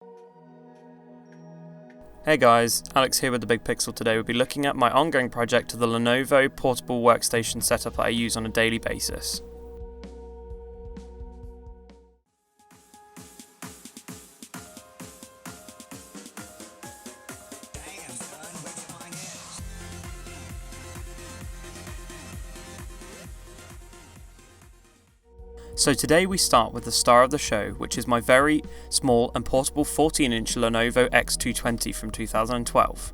Hey guys, Alex here with the Big Pixel. Today we'll be looking at my ongoing project to the Lenovo portable workstation setup that I use on a daily basis. So today we start with the star of the show, which is my very small and portable 14-inch Lenovo X220 from 2012.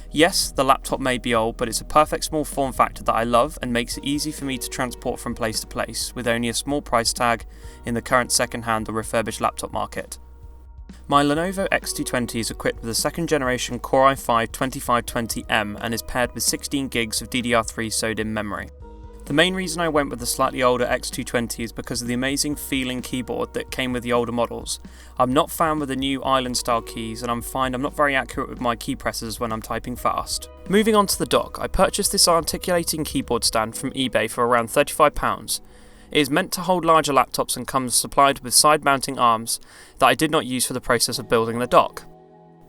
Yes, the laptop may be old, but it's a perfect small form factor that I love and makes it easy for me to transport from place to place, with only a small price tag in the current second-hand or refurbished laptop market. My Lenovo X220 is equipped with a second generation Core i5-2520M and is paired with 16 gigs of DDR3 sewed-in memory. The main reason I went with the slightly older X220 is because of the amazing feeling keyboard that came with the older models. I'm not a fan with the new island style keys, and I'm not very accurate with my key presses when I'm typing fast. Moving on to the dock, I purchased this articulating keyboard stand from eBay for around £35. It is meant to hold larger laptops and comes supplied with side mounting arms that I did not use for the process of building the dock.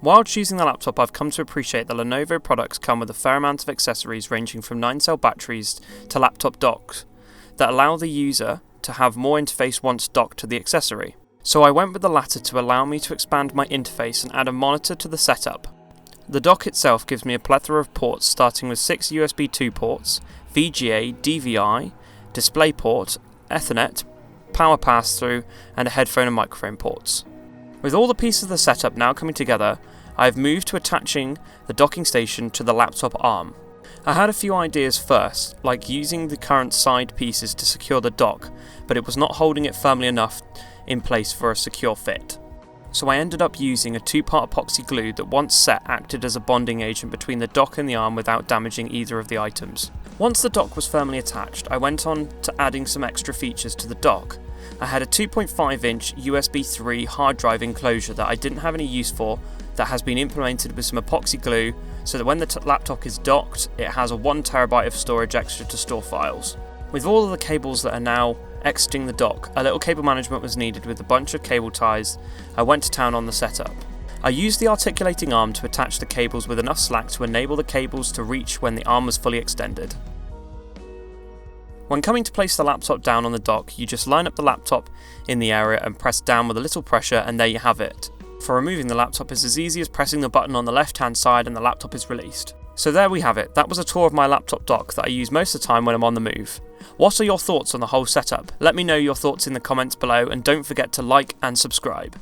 While choosing the laptop, I've come to appreciate that Lenovo products come with a fair amount of accessories ranging from 9-cell batteries to laptop docks that allow the user to have more interface once docked to the accessory. So I went with the latter to allow me to expand my interface and add a monitor to the setup. The dock itself gives me a plethora of ports starting with 6 USB 2 ports, VGA, DVI, DisplayPort, Ethernet, power pass-through and a headphone and microphone ports. With all the pieces of the setup now coming together, I have moved to attaching the docking station to the laptop arm. I had a few ideas first, like using the current side pieces to secure the dock, but it was not holding it firmly enough in place for a secure fit. So I ended up using a 2-part epoxy glue that once set acted as a bonding agent between the dock and the arm without damaging either of the items. Once the dock was firmly attached, I went on to adding some extra features to the dock. I had a 2.5-inch USB 3 hard drive enclosure that I didn't have any use for that has been implemented with some epoxy glue so that when the laptop is docked, it has a 1TB of storage extra to store files. With all of the cables that are now exiting the dock, a little cable management was needed with a bunch of cable ties. I went to town on the setup. I used the articulating arm to attach the cables with enough slack to enable the cables to reach when the arm was fully extended. When coming to place the laptop down on the dock, you just line up the laptop in the area and press down with a little pressure, and there you have it. For removing the laptop is as easy as pressing the button on the left hand side and the laptop is released. So there we have it. That was a tour of my laptop dock that I use most of the time when I'm on the move. What are your thoughts on the whole setup? Let me know your thoughts in the comments below, and don't forget to like and subscribe.